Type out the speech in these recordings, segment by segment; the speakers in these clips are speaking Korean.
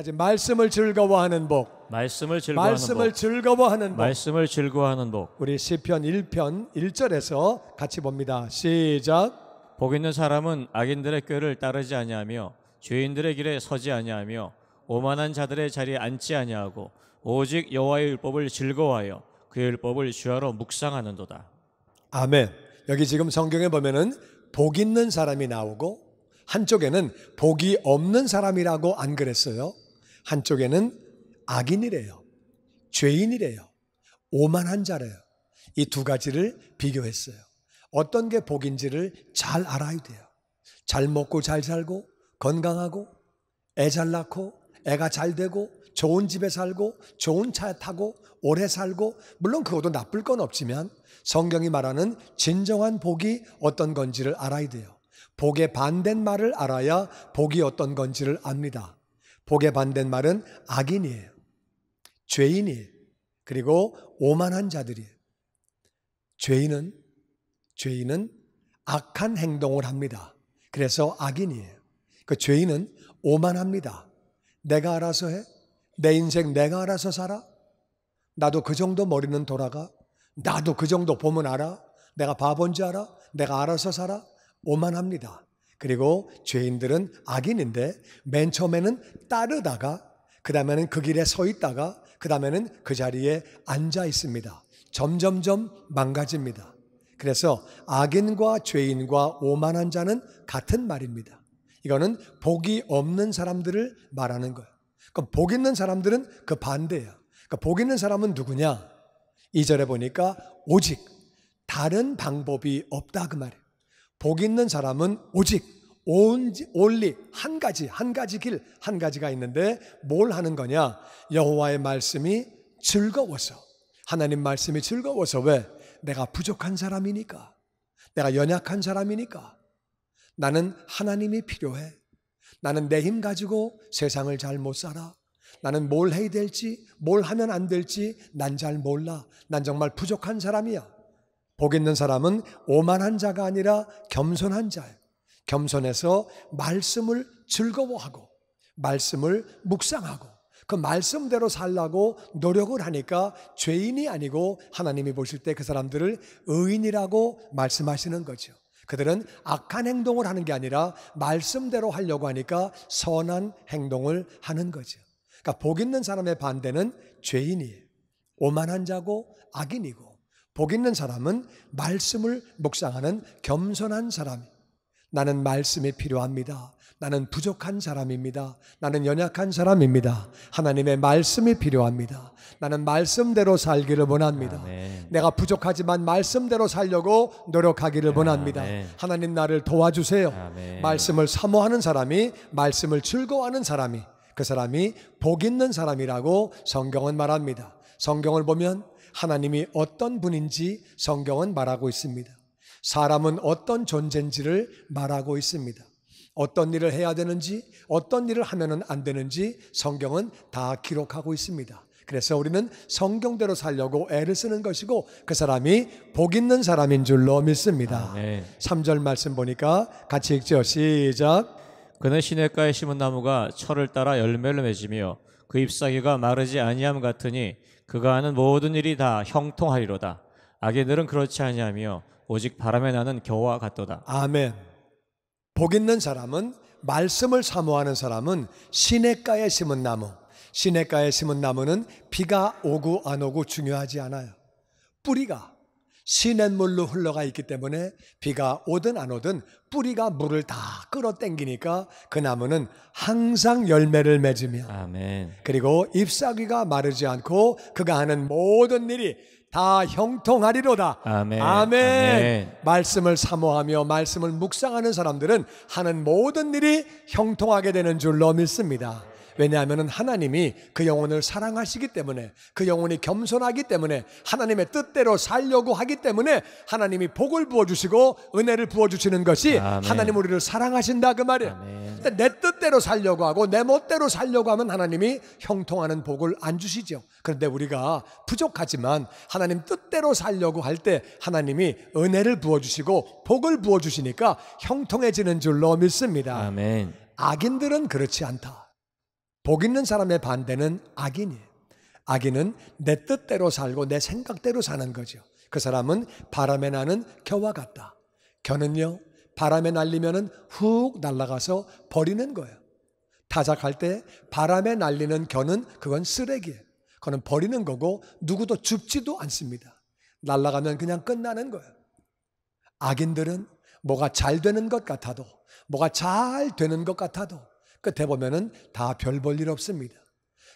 하지 말씀을 즐거워하는 복. 말씀을 즐거워하는 말씀을 복. 즐거워하는 복. 말씀을 즐거워하는 복. 우리 시편 1편 1절에서 같이 봅니다. 시작. 복 있는 사람은 악인들의 꾀를 따르지 아니하며 죄인들의 길에 서지 아니하며 오만한 자들의 자리에 앉지 아니하고 오직 여호와의 율법을 즐거워하여 그의 율법을 주야로 묵상하는도다. 아멘. 여기 지금 성경에 보면은 복 있는 사람이 나오고 한쪽에는 복이 없는 사람이라고 안 그랬어요. 한쪽에는 악인이래요. 죄인이래요. 오만한 자래요. 이 두 가지를 비교했어요. 어떤 게 복인지를 잘 알아야 돼요. 잘 먹고 잘 살고 건강하고 애 잘 낳고 애가 잘 되고 좋은 집에 살고 좋은 차 타고 오래 살고, 물론 그것도 나쁠 건 없지만 성경이 말하는 진정한 복이 어떤 건지를 알아야 돼요. 복의 반대말을 알아야 복이 어떤 건지를 압니다. 복의 반대말은 악인이에요. 죄인이에요. 그리고 오만한 자들이에요. 죄인은 악한 행동을 합니다. 그래서 악인이에요. 그 죄인은 오만합니다. 내가 알아서 해? 내 인생 내가 알아서 살아? 나도 그 정도 머리는 돌아가? 나도 그 정도 보면 알아? 내가 바본지 알아? 내가 알아서 살아? 오만합니다. 그리고 죄인들은 악인인데 맨 처음에는 따르다가 그 다음에는 그 길에 서 있다가 그 다음에는 그 자리에 앉아 있습니다. 점점점 망가집니다. 그래서 악인과 죄인과 오만한 자는 같은 말입니다. 이거는 복이 없는 사람들을 말하는 거예요. 그럼 복 있는 사람들은 그 반대예요. 그러니까 복 있는 사람은 누구냐? 2절에 보니까 오직 다른 방법이 없다 그 말이에요. 복 있는 사람은 오직 only 한 가지 길, 한 가지가 있는데 뭘 하는 거냐? 여호와의 말씀이 즐거워서, 하나님 말씀이 즐거워서. 왜? 내가 부족한 사람이니까, 내가 연약한 사람이니까, 나는 하나님이 필요해. 나는 내 힘 가지고 세상을 잘 못 살아. 나는 뭘 해야 될지, 뭘 하면 안 될지 난 잘 몰라. 난 정말 부족한 사람이야. 복 있는 사람은 오만한 자가 아니라 겸손한 자예요. 겸손해서 말씀을 즐거워하고 말씀을 묵상하고 그 말씀대로 살라고 노력을 하니까 죄인이 아니고 하나님이 보실 때 그 사람들을 의인이라고 말씀하시는 거죠. 그들은 악한 행동을 하는 게 아니라 말씀대로 하려고 하니까 선한 행동을 하는 거죠. 그러니까 복 있는 사람의 반대는 죄인이에요. 오만한 자고 악인이고, 복 있는 사람은 말씀을 묵상하는 겸손한 사람이에요. 나는 말씀이 필요합니다. 나는 부족한 사람입니다. 나는 연약한 사람입니다. 하나님의 말씀이 필요합니다. 나는 말씀대로 살기를 원합니다. 아멘. 내가 부족하지만 말씀대로 살려고 노력하기를 원합니다. 아멘. 하나님 나를 도와주세요. 아멘. 말씀을 사모하는 사람이, 말씀을 즐거워하는 사람이, 그 사람이 복 있는 사람이라고 성경은 말합니다. 성경을 보면 하나님이 어떤 분인지 성경은 말하고 있습니다. 사람은 어떤 존재인지를 말하고 있습니다. 어떤 일을 해야 되는지, 어떤 일을 하면 안 되는지 성경은 다 기록하고 있습니다. 그래서 우리는 성경대로 살려고 애를 쓰는 것이고 그 사람이 복 있는 사람인 줄로 믿습니다. 아멘. 3절 말씀 보니까 같이 읽죠. 시작. 그는 시냇가에 심은 나무가 철을 따라 열매를 맺으며 그 잎사귀가 마르지 아니함 같으니 그가 하는 모든 일이 다 형통하리로다. 악인들은 그렇지 아니하며 오직 바람에 나는 겨와 같도다. 아멘. 복 있는 사람은, 말씀을 사모하는 사람은 시냇가에 심은 나무, 시냇가에 심은 나무는 비가 오고 안 오고 중요하지 않아요. 뿌리가 시냇물로 흘러가 있기 때문에 비가 오든 안 오든 뿌리가 물을 다 끌어당기니까 그 나무는 항상 열매를 맺으며, 아멘. 그리고 잎사귀가 마르지 않고 그가 하는 모든 일이 다 형통하리로다. 아멘. 아멘. 아멘. 말씀을 사모하며 말씀을 묵상하는 사람들은 하는 모든 일이 형통하게 되는 줄로 믿습니다. 왜냐하면 하나님이 그 영혼을 사랑하시기 때문에, 그 영혼이 겸손하기 때문에, 하나님의 뜻대로 살려고 하기 때문에 하나님이 복을 부어주시고 은혜를 부어주시는 것이 아멘. 하나님 우리를 사랑하신다 그 말이에요. 아멘. 근데 내 뜻대로 살려고 하고 내 멋대로 살려고 하면 하나님이 형통하는 복을 안 주시죠. 그런데 우리가 부족하지만 하나님 뜻대로 살려고 할 때 하나님이 은혜를 부어주시고 복을 부어주시니까 형통해지는 줄로 믿습니다. 아멘. 악인들은 그렇지 않다. 복 있는 사람의 반대는 악인이에요. 악인은 내 뜻대로 살고 내 생각대로 사는 거죠. 그 사람은 바람에 나는 겨와 같다. 겨는요, 바람에 날리면은 훅 날아가서 버리는 거예요. 타작할 때 바람에 날리는 겨는 그건 쓰레기예요. 그건 버리는 거고 누구도 줍지도 않습니다. 날아가면 그냥 끝나는 거예요. 악인들은 뭐가 잘 되는 것 같아도, 뭐가 잘 되는 것 같아도 끝에 보면은 다 별 볼 일 없습니다.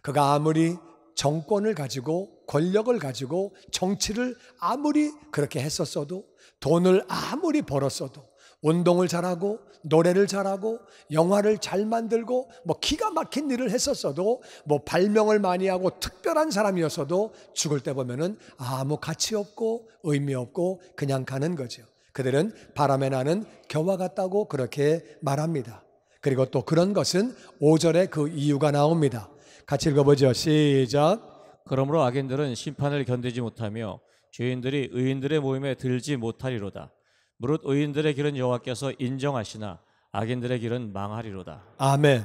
그가 아무리 정권을 가지고 권력을 가지고 정치를 아무리 그렇게 했었어도, 돈을 아무리 벌었어도, 운동을 잘하고 노래를 잘하고 영화를 잘 만들고 뭐 기가 막힌 일을 했었어도, 뭐 발명을 많이 하고 특별한 사람이었어도 죽을 때 보면은 아무 가치 없고 의미 없고 그냥 가는 거죠. 그들은 바람에 나는 겨와 같다고 그렇게 말합니다. 그리고 또 그런 것은 5절에 그 이유가 나옵니다. 같이 읽어보죠. 시작. 그러므로 악인들은 심판을 견디지 못하며 죄인들이 의인들의 모임에 들지 못하리로다. 무릇 의인들의 길은 여호와께서 인정하시나 악인들의 길은 망하리로다. 아멘.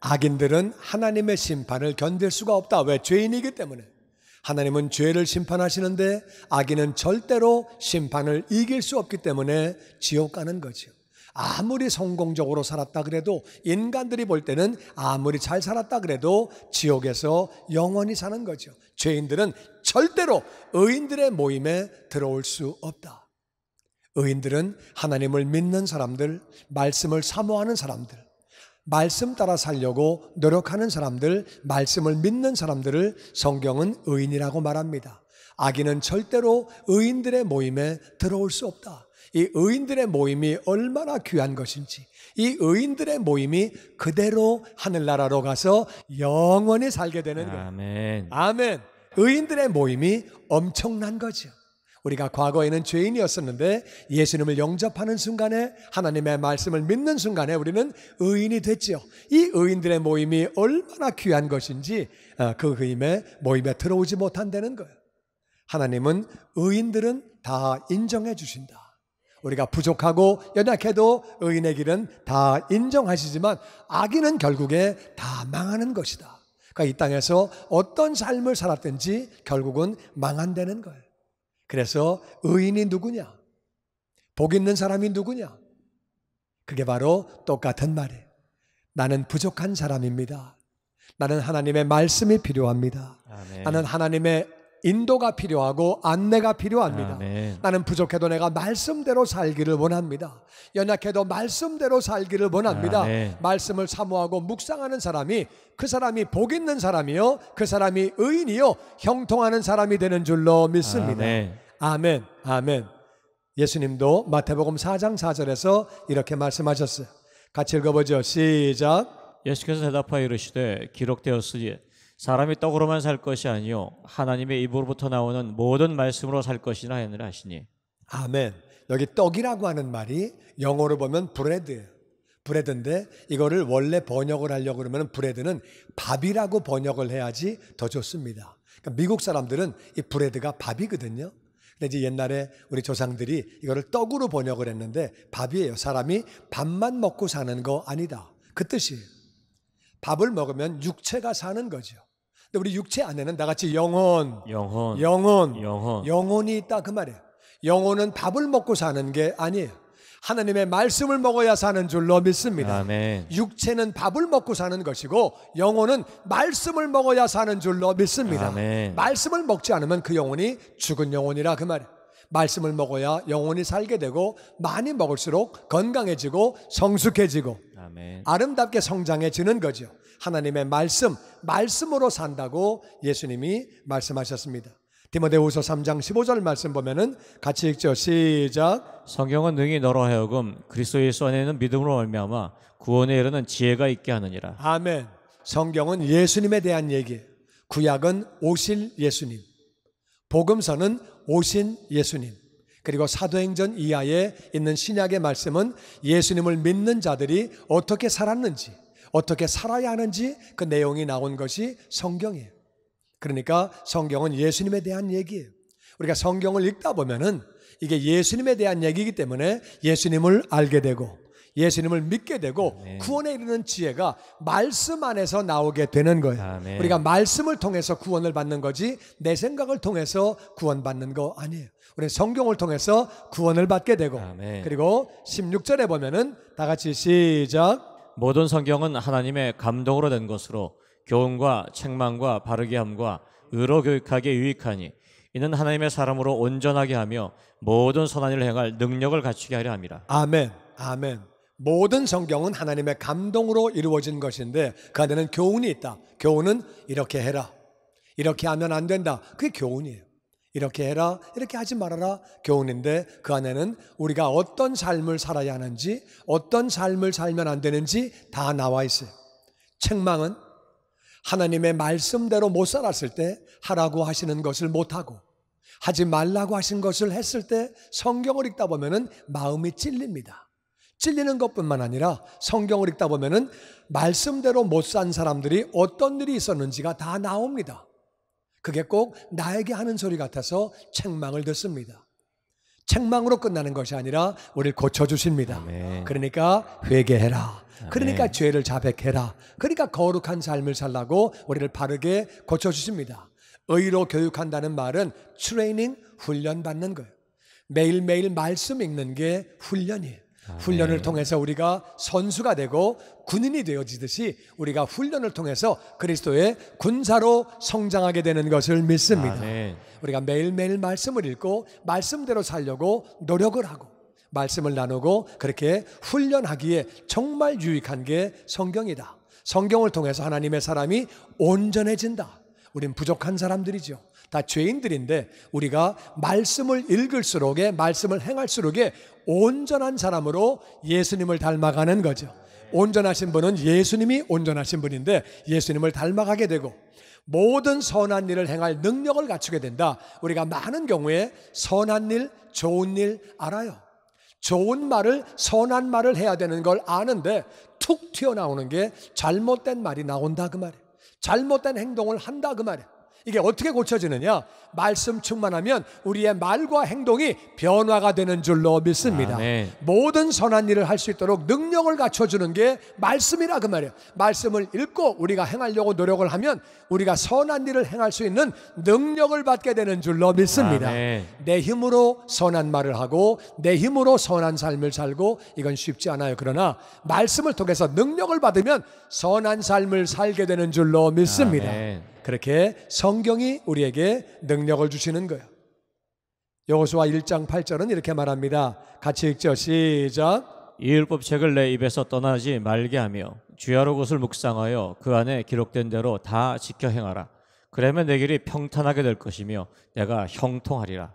악인들은 하나님의 심판을 견딜 수가 없다. 왜? 죄인이기 때문에. 하나님은 죄를 심판하시는데 악인은 절대로 심판을 이길 수 없기 때문에 지옥 가는 거죠. 아무리 성공적으로 살았다 그래도, 인간들이 볼 때는 아무리 잘 살았다 그래도 지옥에서 영원히 사는 거죠. 죄인들은 절대로 의인들의 모임에 들어올 수 없다. 의인들은 하나님을 믿는 사람들, 말씀을 사모하는 사람들, 말씀 따라 살려고 노력하는 사람들, 말씀을 믿는 사람들을 성경은 의인이라고 말합니다. 악인은 절대로 의인들의 모임에 들어올 수 없다. 이 의인들의 모임이 얼마나 귀한 것인지, 이 의인들의 모임이 그대로 하늘나라로 가서 영원히 살게 되는 거예요. 아멘. 아멘. 의인들의 모임이 엄청난 거죠. 우리가 과거에는 죄인이었었는데 예수님을 영접하는 순간에, 하나님의 말씀을 믿는 순간에 우리는 의인이 됐죠. 이 의인들의 모임이 얼마나 귀한 것인지 그 모임에 들어오지 못한다는 거예요. 하나님은 의인들은 다 인정해 주신다. 우리가 부족하고 연약해도 의인의 길은 다 인정하시지만 악인은 결국에 다 망하는 것이다. 그러니까 이 땅에서 어떤 삶을 살았든지 결국은 망한다는 거예요. 그래서 의인이 누구냐? 복 있는 사람이 누구냐? 그게 바로 똑같은 말이에요. 나는 부족한 사람입니다. 나는 하나님의 말씀이 필요합니다. 아멘. 나는 하나님의 인도가 필요하고 안내가 필요합니다. 아멘. 나는 부족해도 내가 말씀대로 살기를 원합니다. 연약해도 말씀대로 살기를 원합니다. 아멘. 말씀을 사모하고 묵상하는 사람이, 그 사람이 복 있는 사람이요, 그 사람이 의인이요, 형통하는 사람이 되는 줄로 믿습니다. 아멘. 아멘. 아멘. 예수님도 마태복음 4장 4절에서 이렇게 말씀하셨어요. 같이 읽어보죠. 시작. 예수께서 대답하여 이르시되 기록되었으니 사람이 떡으로만 살 것이 아니요 하나님의 입으로부터 나오는 모든 말씀으로 살 것이나 하느라 하시니. 아멘. 여기 떡이라고 하는 말이 영어로 보면 브레드예요. 브레드인데 이거를 원래 번역을 하려고 그러면 브레드는 밥이라고 번역을 해야지 더 좋습니다. 그러니까 미국 사람들은 이 브레드가 밥이거든요. 근데 이제 옛날에 우리 조상들이 이거를 떡으로 번역을 했는데 밥이에요. 사람이 밥만 먹고 사는 거 아니다. 그 뜻이에요. 밥을 먹으면 육체가 사는 거죠. 근데 우리 육체 안에는 나같이 영혼이 있다 그 말이에요. 영혼은 밥을 먹고 사는 게 아니에요. 하나님의 말씀을 먹어야 사는 줄로 믿습니다. 아멘. 육체는 밥을 먹고 사는 것이고 영혼은 말씀을 먹어야 사는 줄로 믿습니다. 아멘. 말씀을 먹지 않으면 그 영혼이 죽은 영혼이라 그 말이에요. 말씀을 먹어야 영혼이 살게 되고 많이 먹을수록 건강해지고 성숙해지고 아멘. 아름답게 성장해지는 거죠. 하나님의 말씀으로 산다고 예수님이 말씀하셨습니다. 디모데후서 3장 15절 말씀 보면은 같이 읽죠. 시작. 성경은 능히 너로 하여금 그리스도 예수 안에 있는 믿음으로 말미암아 구원에 이르는 지혜가 있게 하느니라. 아멘. 성경은 예수님에 대한 얘기예요. 구약은 오실 예수님, 복음서는 오신 예수님, 그리고 사도행전 이하에 있는 신약의 말씀은 예수님을 믿는 자들이 어떻게 살았는지, 어떻게 살아야 하는지 그 내용이 나온 것이 성경이에요. 그러니까 성경은 예수님에 대한 얘기예요. 우리가 성경을 읽다 보면은 이게 예수님에 대한 얘기이기 때문에 예수님을 알게 되고 예수님을 믿게 되고 아멘. 구원에 이르는 지혜가 말씀 안에서 나오게 되는 거예요. 아멘. 우리가 말씀을 통해서 구원을 받는 거지 내 생각을 통해서 구원받는 거 아니에요. 우리는 성경을 통해서 구원을 받게 되고 아멘. 그리고 16절에 보면은 다 같이 시작. 모든 성경은 하나님의 감동으로 된 것으로 교훈과 책망과 바르게 함과 의로 교육하기에 유익하니 이는 하나님의 사람으로 온전하게 하며 모든 선한 일을 행할 능력을 갖추게 하려 함이라. 아멘. 아멘. 모든 성경은 하나님의 감동으로 이루어진 것인데 그 안에는 교훈이 있다. 교훈은 이렇게 해라, 이렇게 하면 안 된다. 그게 교훈이에요. 이렇게 해라, 이렇게 하지 말아라, 교훈인데 그 안에는 우리가 어떤 삶을 살아야 하는지, 어떤 삶을 살면 안 되는지 다 나와 있어요. 책망은 하나님의 말씀대로 못 살았을 때 하라고 하시는 것을 못하고 하지 말라고 하신 것을 했을 때 성경을 읽다 보면은 마음이 찔립니다. 찔리는 것뿐만 아니라 성경을 읽다 보면은 말씀대로 못 산 사람들이 어떤 일이 있었는지가 다 나옵니다. 그게 꼭 나에게 하는 소리 같아서 책망을 듣습니다. 책망으로 끝나는 것이 아니라 우리를 고쳐주십니다. 아멘. 그러니까 회개해라. 아멘. 그러니까 죄를 자백해라. 그러니까 거룩한 삶을 살라고 우리를 바르게 고쳐주십니다. 의로 교육한다는 말은 트레이닝, 훈련받는 거예요. 매일매일 말씀 읽는 게 훈련이에요. 훈련을 통해서 우리가 선수가 되고 군인이 되어지듯이 우리가 훈련을 통해서 그리스도의 군사로 성장하게 되는 것을 믿습니다. 아멘. 우리가 매일매일 말씀을 읽고 말씀대로 살려고 노력을 하고 말씀을 나누고 그렇게 훈련하기에 정말 유익한 게 성경이다. 성경을 통해서 하나님의 사람이 온전해진다. 우린 부족한 사람들이죠. 다 죄인들인데 우리가 말씀을 읽을수록에 말씀을 행할수록에 온전한 사람으로 예수님을 닮아가는 거죠. 온전하신 분은 예수님이 온전하신 분인데 예수님을 닮아가게 되고 모든 선한 일을 행할 능력을 갖추게 된다. 우리가 많은 경우에 선한 일, 좋은 일 알아요. 좋은 말을, 선한 말을 해야 되는 걸 아는데 툭 튀어나오는 게 잘못된 말이 나온다 그 말이에요. 잘못된 행동을 한다 그 말이에요. 이게 어떻게 고쳐지느냐? 말씀 충만하면 우리의 말과 행동이 변화가 되는 줄로 믿습니다. 아멘. 모든 선한 일을 할 수 있도록 능력을 갖춰주는 게 말씀이라 그 말이에요. 말씀을 읽고 우리가 행하려고 노력을 하면 우리가 선한 일을 행할 수 있는 능력을 받게 되는 줄로 믿습니다. 아멘. 내 힘으로 선한 말을 하고 내 힘으로 선한 삶을 살고 이건 쉽지 않아요. 그러나 말씀을 통해서 능력을 받으면 선한 삶을 살게 되는 줄로 믿습니다. 아멘. 그렇게 성경이 우리에게 능력을 주시는 거예요. 여호수아 1장 8절은 이렇게 말합니다. 같이 읽죠. 시작. 이 율법책을 내 입에서 떠나지 말게 하며 주야로 그것을 묵상하여 그 안에 기록된 대로 다 지켜 행하라. 그러면 내 길이 평탄하게 될 것이며 내가 형통하리라.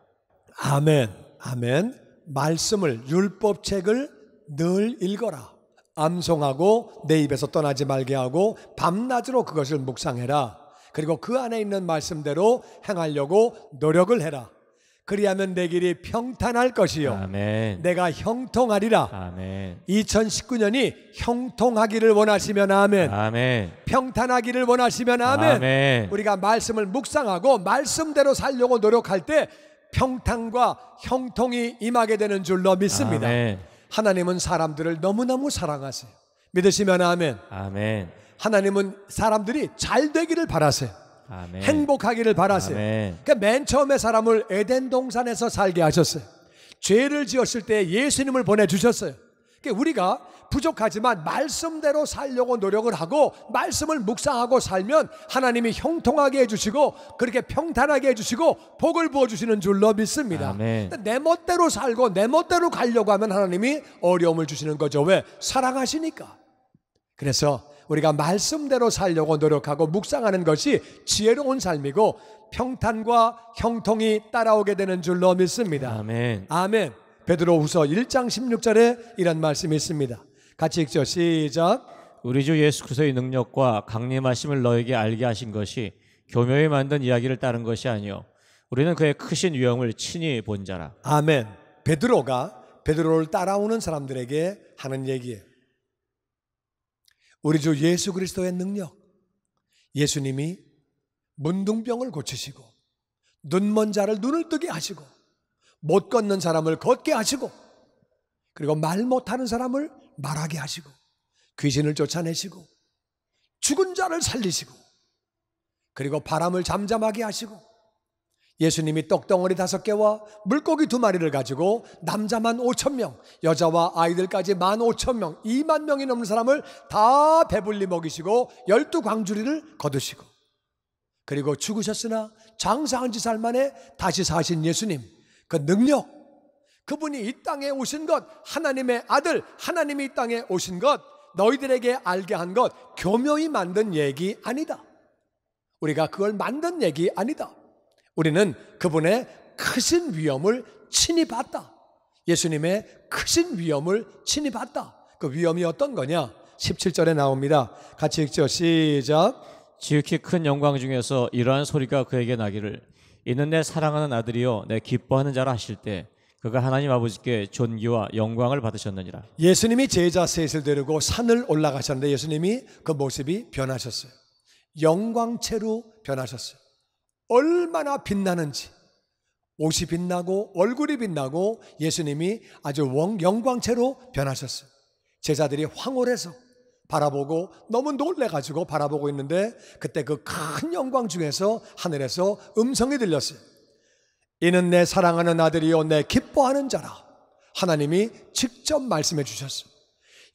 아멘. 아멘. 말씀을, 율법책을 늘 읽어라. 암송하고 내 입에서 떠나지 말게 하고 밤낮으로 그것을 묵상해라. 그리고 그 안에 있는 말씀대로 행하려고 노력을 해라. 그리하면 내 길이 평탄할 것이요 아멘. 내가 형통하리라. 아멘. 2019년이 형통하기를 원하시면 아멘. 아멘. 평탄하기를 원하시면 아멘. 아멘. 우리가 말씀을 묵상하고 말씀대로 살려고 노력할 때 평탄과 형통이 임하게 되는 줄로 믿습니다. 아멘. 하나님은 사람들을 너무너무 사랑하세요. 믿으시면 아멘. 아멘. 하나님은 사람들이 잘 되기를 바라세요. 아멘. 행복하기를 바라세요. 아멘. 그러니까 맨 처음에 사람을 에덴 동산에서 살게 하셨어요. 죄를 지었을 때 예수님을 보내주셨어요. 그러니까 우리가 부족하지만 말씀대로 살려고 노력을 하고 말씀을 묵상하고 살면 하나님이 형통하게 해주시고 그렇게 평탄하게 해주시고 복을 부어주시는 줄로 믿습니다. 아멘. 내 멋대로 살고 내 멋대로 가려고 하면 하나님이 어려움을 주시는 거죠. 왜? 사랑하시니까. 그래서 우리가 말씀대로 살려고 노력하고 묵상하는 것이 지혜로운 삶이고 평탄과 형통이 따라오게 되는 줄로 믿습니다. 아멘. 아멘. 베드로후서 1장 16절에 이런 말씀이 있습니다. 같이 읽죠. 시작. 우리 주 예수 그리스도의 능력과 강림하심을 너에게 알게 하신 것이 교묘히 만든 이야기를 따른 것이 아니요 우리는 그의 크신 위엄을 친히 본 자라. 아멘. 베드로가 베드로를 따라오는 사람들에게 하는 얘기예요. 우리 주 예수 그리스도의 능력, 예수님이 문둥병을 고치시고 눈먼 자를 눈을 뜨게 하시고 못 걷는 사람을 걷게 하시고 그리고 말 못하는 사람을 말하게 하시고 귀신을 쫓아내시고 죽은 자를 살리시고 그리고 바람을 잠잠하게 하시고 예수님이 떡덩어리 5개와 물고기 2마리를 가지고 남자만 5,000명, 여자와 아이들까지 15,000명, 2만 명이 넘는 사람을 다 배불리 먹이시고 12광주리를 거두시고 그리고 죽으셨으나 장사한 지 살 만에 다시 사신 예수님, 그 능력, 그분이 이 땅에 오신 것, 하나님의 아들, 하나님이 이 땅에 오신 것, 너희들에게 알게 한 것 교묘히 만든 얘기 아니다. 우리가 그걸 만든 얘기 아니다. 우리는 그분의 크신 위엄을 친히 봤다. 예수님의 크신 위엄을 친히 봤다. 그 위엄이 어떤 거냐? 17절에 나옵니다. 같이 읽죠. 시작. 지극히 큰 영광 중에서 이러한 소리가 그에게 나기를 이는 내 사랑하는 아들이요 내 기뻐하는 자라 하실 때 그가 하나님 아버지께 존귀와 영광을 받으셨느니라. 예수님이 제자 셋을 데리고 산을 올라가셨는데 예수님이 그 모습이 변하셨어요. 영광체로 변하셨어요. 얼마나 빛나는지, 옷이 빛나고 얼굴이 빛나고 예수님이 아주 영광체로 변하셨어요. 제자들이 황홀해서 바라보고 너무 놀래가지고 바라보고 있는데 그때 그 큰 영광 중에서 하늘에서 음성이 들렸어요. 이는 내 사랑하는 아들이요 내 기뻐하는 자라. 하나님이 직접 말씀해 주셨어요.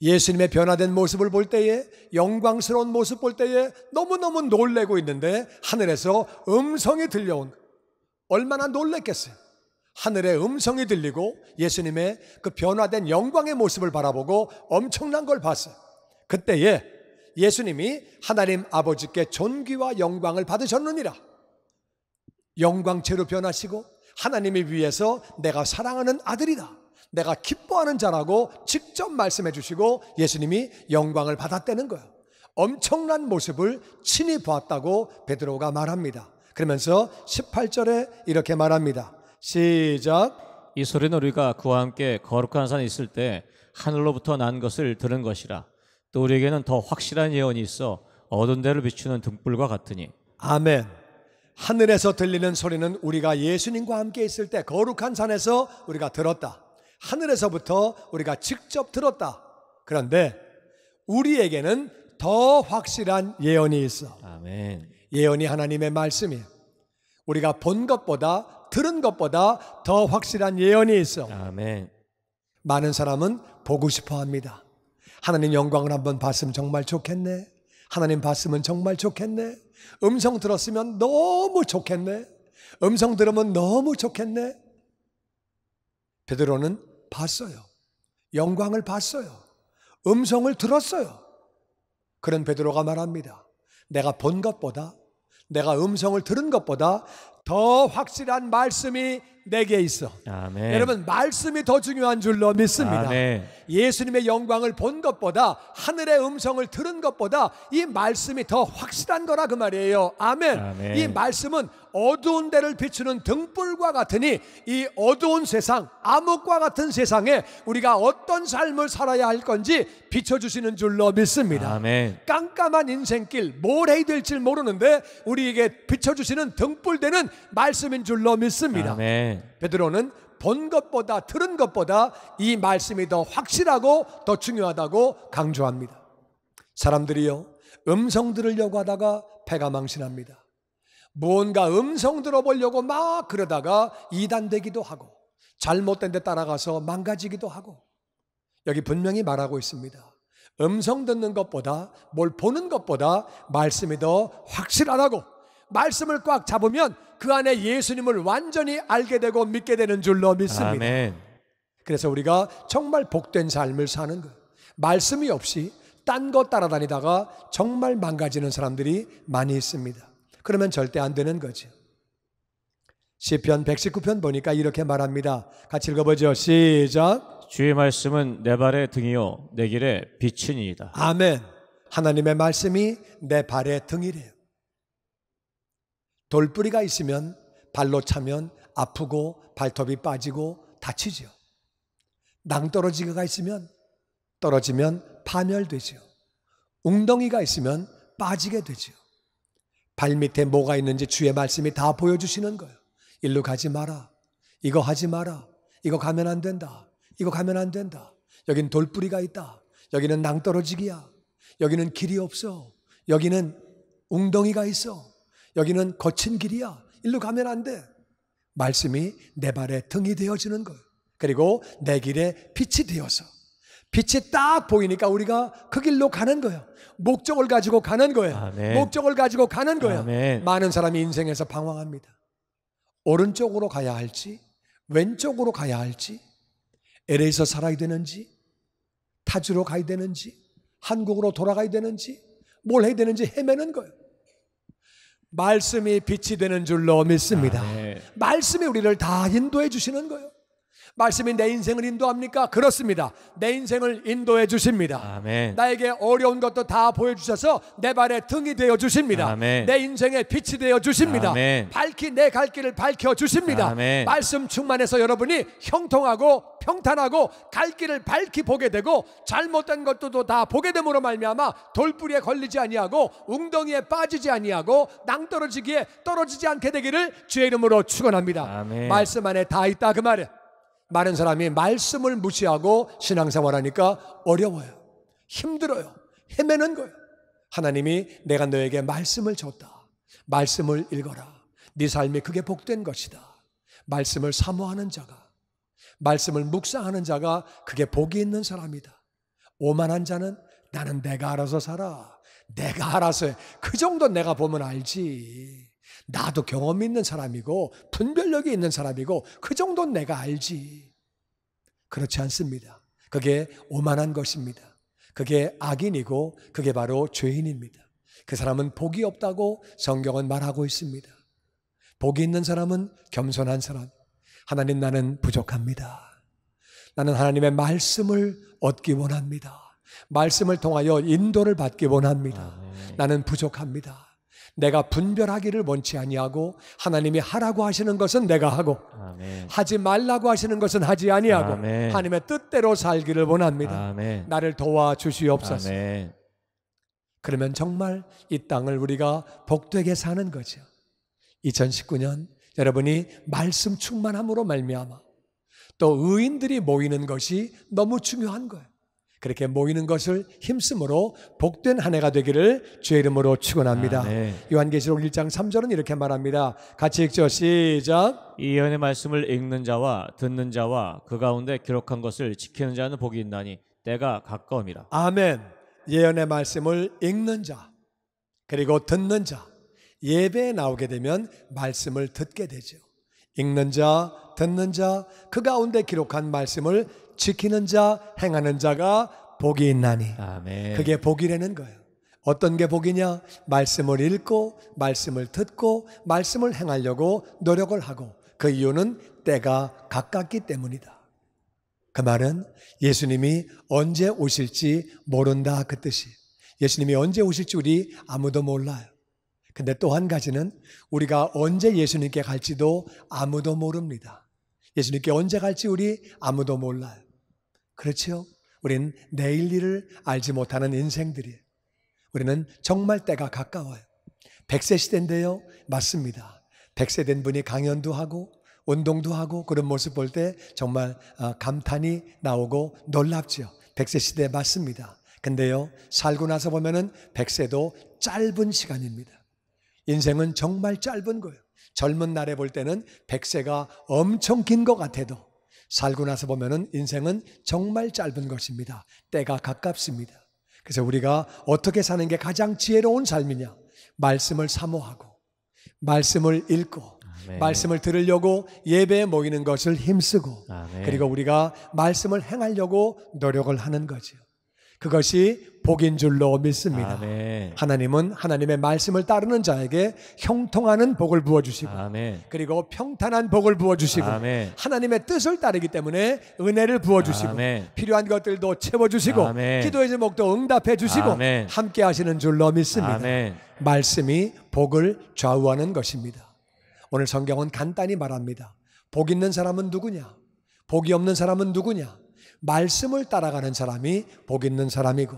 예수님의 변화된 모습을 볼 때에, 영광스러운 모습 볼 때에 너무너무 놀래고 있는데 하늘에서 음성이 들려온, 얼마나 놀랬겠어요. 하늘에 음성이 들리고 예수님의 그 변화된 영광의 모습을 바라보고 엄청난 걸 봤어요. 그때에 예수님이 하나님 아버지께 존귀와 영광을 받으셨느니라. 영광체로 변하시고 하나님이 위해서 내가 사랑하는 아들이다, 내가 기뻐하는 자라고 직접 말씀해 주시고 예수님이 영광을 받았다는 거예요. 엄청난 모습을 친히 보았다고 베드로가 말합니다. 그러면서 18절에 이렇게 말합니다. 시작. 이 소리는 우리가 그와 함께 거룩한 산에 있을 때 하늘로부터 난 것을 들은 것이라. 또 우리에게는 더 확실한 예언이 있어 어두운 데를 비추는 등불과 같으니. 아멘. 하늘에서 들리는 소리는 우리가 예수님과 함께 있을 때 거룩한 산에서 우리가 들었다. 하늘에서부터 우리가 직접 들었다. 그런데 우리에게는 더 확실한 예언이 있어. 아멘. 예언이 하나님의 말씀이에요. 우리가 본 것보다 들은 것보다 더 확실한 예언이 있어. 아멘. 많은 사람은 보고 싶어 합니다. 하나님 영광을 한번 봤으면 정말 좋겠네. 하나님 봤으면 정말 좋겠네. 음성 들었으면 너무 좋겠네. 음성 들으면 너무 좋겠네. 베드로는 봤어요. 영광을 봤어요. 음성을 들었어요. 그런 베드로가 말합니다. 내가 본 것보다, 내가 음성을 들은 것보다 더 확실한 말씀이 내게 있어. 아멘. 여러분, 말씀이 더 중요한 줄로 믿습니다. 아멘. 예수님의 영광을 본 것보다, 하늘의 음성을 들은 것보다 이 말씀이 더 확실한 거라 그 말이에요. 아멘. 아멘. 이 말씀은 어두운 데를 비추는 등불과 같으니 이 어두운 세상, 암흑과 같은 세상에 우리가 어떤 삶을 살아야 할 건지 비춰주시는 줄로 믿습니다. 아멘. 깜깜한 인생길 뭘 해야 될지 모르는데 우리에게 비춰주시는 등불되는 말씀인 줄로 믿습니다. 아멘. 베드로는 본 것보다 들은 것보다 이 말씀이 더 확실하고 더 중요하다고 강조합니다. 사람들이요, 음성 들으려고 하다가 패가 망신합니다. 무언가 음성 들어보려고 막 그러다가 이단되기도 하고 잘못된 데 따라가서 망가지기도 하고, 여기 분명히 말하고 있습니다. 음성 듣는 것보다, 뭘 보는 것보다 말씀이 더 확실하다고. 말씀을 꽉 잡으면 그 안에 예수님을 완전히 알게 되고 믿게 되는 줄로 믿습니다. 아멘. 그래서 우리가 정말 복된 삶을 사는 거예요. 말씀이 없이 딴 거 따라다니다가 정말 망가지는 사람들이 많이 있습니다. 그러면 절대 안 되는 거죠. 시편 119편 보니까 이렇게 말합니다. 같이 읽어보죠. 시작. 주의 말씀은 내 발의 등이요 내 길의 빛이니이다. 아멘. 하나님의 말씀이 내 발의 등이래요. 돌뿌리가 있으면 발로 차면 아프고 발톱이 빠지고 다치죠. 낭떠러지가 있으면 떨어지면 파멸되죠. 웅덩이가 있으면 빠지게 되죠. 발밑에 뭐가 있는지 주의 말씀이 다 보여주시는 거예요. 일로 가지 마라. 이거 하지 마라. 이거 가면 안 된다. 이거 가면 안 된다. 여긴 돌뿌리가 있다. 여기는 낭떠러지기야. 여기는 길이 없어. 여기는 웅덩이가 있어. 여기는 거친 길이야. 일로 가면 안 돼. 말씀이 내 발의 등이 되어주는 거예요. 그리고 내 길에 빛이 되어서 빛이 딱 보이니까 우리가 그 길로 가는 거예요. 목적을 가지고 가는 거예요. 아멘. 목적을 가지고 가는 거예요. 아멘. 많은 사람이 인생에서 방황합니다. 오른쪽으로 가야 할지 왼쪽으로 가야 할지, LA에서 살아야 되는지, 타주로 가야 되는지, 한국으로 돌아가야 되는지, 뭘 해야 되는지 헤매는 거예요. 말씀이 빛이 되는 줄로 믿습니다. 말씀이 우리를 다 인도해 주시는 거예요. 말씀이 내 인생을 인도합니까? 그렇습니다. 내 인생을 인도해 주십니다. 아멘. 나에게 어려운 것도 다 보여주셔서 내 발에 등이 되어 주십니다. 아멘. 내 인생에 빛이 되어 주십니다. 아멘. 밝히 내 갈 길을 밝혀 주십니다. 아멘. 말씀 충만해서 여러분이 형통하고 평탄하고 갈 길을 밝히 보게 되고 잘못된 것도 다 보게 됨으로 말미암아 돌뿌리에 걸리지 아니하고 웅덩이에 빠지지 아니하고 낭떠러지기에 떨어지지 않게 되기를 주의 이름으로 축원합니다. 아멘. 말씀 안에 다 있다 그 말이에요. 많은 사람이 말씀을 무시하고 신앙생활하니까 어려워요. 힘들어요. 헤매는 거예요. 하나님이 내가 너에게 말씀을 줬다. 말씀을 읽어라. 네 삶이 그게 복된 것이다. 말씀을 사모하는 자가, 말씀을 묵상하는 자가 그게 복이 있는 사람이다. 오만한 자는 나는 내가 알아서 살아. 내가 알아서 해. 그 정도 내가 보면 알지. 나도 경험 있는 사람이고 분별력이 있는 사람이고 그 정도는 내가 알지. 그렇지 않습니다. 그게 오만한 것입니다. 그게 악인이고 그게 바로 죄인입니다. 그 사람은 복이 없다고 성경은 말하고 있습니다. 복이 있는 사람은 겸손한 사람. 하나님, 나는 부족합니다. 나는 하나님의 말씀을 얻기 원합니다. 말씀을 통하여 인도를 받기 원합니다. 나는 부족합니다. 내가 분별하기를 원치 아니하고 하나님이 하라고 하시는 것은 내가 하고 아멘. 하지 말라고 하시는 것은 하지 아니하고 아멘. 하나님의 뜻대로 살기를 원합니다. 아멘. 나를 도와주시옵소서. 아멘. 그러면 정말 이 땅을 우리가 복되게 사는 거죠. 2019년 여러분이 말씀 충만함으로 말미암아 또 의인들이 모이는 것이 너무 중요한 거예요. 그렇게 모이는 것을 힘쓰므로 복된 한 해가 되기를 주의 이름으로 축원합니다. 요한계시록 1장 3절은 이렇게 말합니다. 같이 읽죠. 시작. 이 예언의 말씀을 읽는 자와 듣는 자와 그 가운데 기록한 것을 지키는 자는 복이 있나니 때가 가까움이라. 아멘. 예언의 말씀을 읽는 자 그리고 듣는 자, 예배에 나오게 되면 말씀을 듣게 되죠. 읽는 자, 듣는 자, 그 가운데 기록한 말씀을 지키는 자, 행하는 자가 복이 있나니. 아멘. 그게 복이라는 거예요. 어떤 게 복이냐? 말씀을 읽고 말씀을 듣고 말씀을 행하려고 노력을 하고 그 이유는 때가 가깝기 때문이다. 그 말은 예수님이 언제 오실지 모른다 그 뜻이. 예수님이 언제 오실지 우리 아무도 몰라요. 근데 또 한 가지는 우리가 언제 예수님께 갈지도 아무도 모릅니다. 예수님께 언제 갈지 우리 아무도 몰라요. 그렇죠? 우리는 내일 일을 알지 못하는 인생들이에요. 우리는 정말 때가 가까워요. 100세 시대인데요. 맞습니다. 100세 된 분이 강연도 하고 운동도 하고 그런 모습 볼 때 정말 감탄이 나오고 놀랍죠. 100세 시대 맞습니다. 근데요, 살고 나서 보면은 100세도 짧은 시간입니다. 인생은 정말 짧은 거예요. 젊은 날에 볼 때는 100세가 엄청 긴 것 같아도 살고 나서 보면은 인생은 정말 짧은 것입니다. 때가 가깝습니다. 그래서 우리가 어떻게 사는 게 가장 지혜로운 삶이냐? 말씀을 사모하고 말씀을 읽고 아멘. 말씀을 들으려고 예배에 모이는 것을 힘쓰고 아멘. 그리고 우리가 말씀을 행하려고 노력을 하는 거죠. 그것이 복인 줄로 믿습니다. 아멘. 하나님은 하나님의 말씀을 따르는 자에게 형통하는 복을 부어주시고 아멘. 그리고 평탄한 복을 부어주시고 아멘. 하나님의 뜻을 따르기 때문에 은혜를 부어주시고 아멘. 필요한 것들도 채워주시고 아멘. 기도의 제목도 응답해 주시고 아멘. 함께 하시는 줄로 믿습니다. 아멘. 말씀이 복을 좌우하는 것입니다. 오늘 성경은 간단히 말합니다. 복 있는 사람은 누구냐? 복이 없는 사람은 누구냐? 말씀을 따라가는 사람이 복 있는 사람이고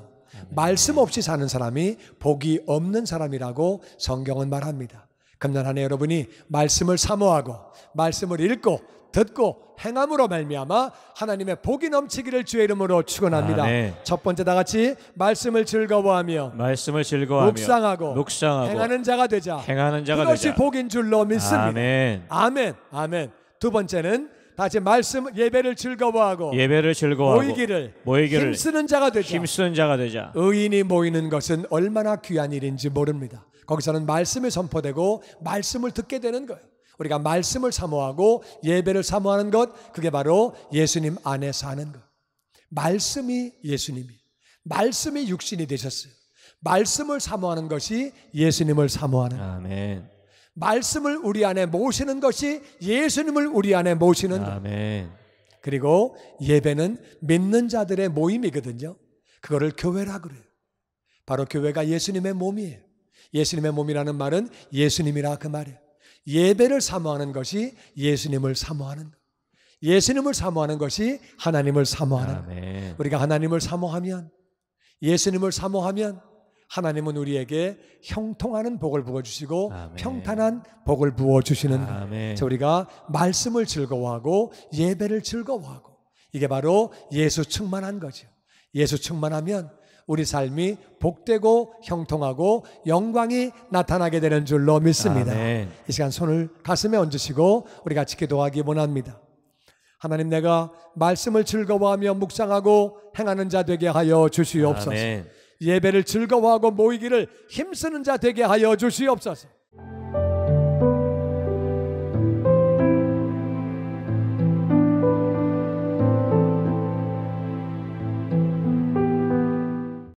말씀 없이 사는 사람이 복이 없는 사람이라고 성경은 말합니다. 금년 한 해 여러분이 말씀을 사모하고 말씀을 읽고 듣고 행함으로 말미암아 하나님의 복이 넘치기를 주의 이름으로 축원합니다. 아멘. 첫 번째 다 같이 말씀을 즐거워하며 말씀을 즐거워하며 묵상하고 행하는 자가 되자. 행하는 자가 그것이 되자. 복인 줄로 믿습니다. 아멘. 아멘. 아멘. 두 번째는 다시 말씀 예배를 즐거워하고 예배를 즐거워하고 모이기를 모이기를 힘쓰는 자가 되자. 힘쓰는 자가 되자. 의인이 모이는 것은 얼마나 귀한 일인지 모릅니다. 거기서는 말씀이 선포되고 말씀을 듣게 되는 거예요. 우리가 말씀을 사모하고 예배를 사모하는 것, 그게 바로 예수님 안에 사는 것. 말씀이 예수님이, 말씀이 육신이 되셨어요. 말씀을 사모하는 것이 예수님을 사모하는 거예요. 아멘. 말씀을 우리 안에 모시는 것이 예수님을 우리 안에 모시는 거예요. 아멘. 그리고 예배는 믿는 자들의 모임이거든요. 그거를 교회라 그래요. 바로 교회가 예수님의 몸이에요. 예수님의 몸이라는 말은 예수님이라 그 말이에요. 예배를 사모하는 것이 예수님을 사모하는 것. 예수님을 사모하는 것이 하나님을 사모하는 것. 아멘. 우리가 하나님을 사모하면, 예수님을 사모하면 하나님은 우리에게 형통하는 복을 부어주시고 아멘. 평탄한 복을 부어주시는 거예요. 아멘. 그래서 우리가 말씀을 즐거워하고 예배를 즐거워하고, 이게 바로 예수 충만한 거죠. 예수 충만하면 우리 삶이 복되고 형통하고 영광이 나타나게 되는 줄로 믿습니다. 아멘. 이 시간 손을 가슴에 얹으시고 우리 같이 기도하기 원합니다. 하나님, 내가 말씀을 즐거워하며 묵상하고 행하는 자 되게 하여 주시옵소서. 아멘. 예배를 즐거워하고 모이기를 힘쓰는 자 되게 하여 주시옵소서.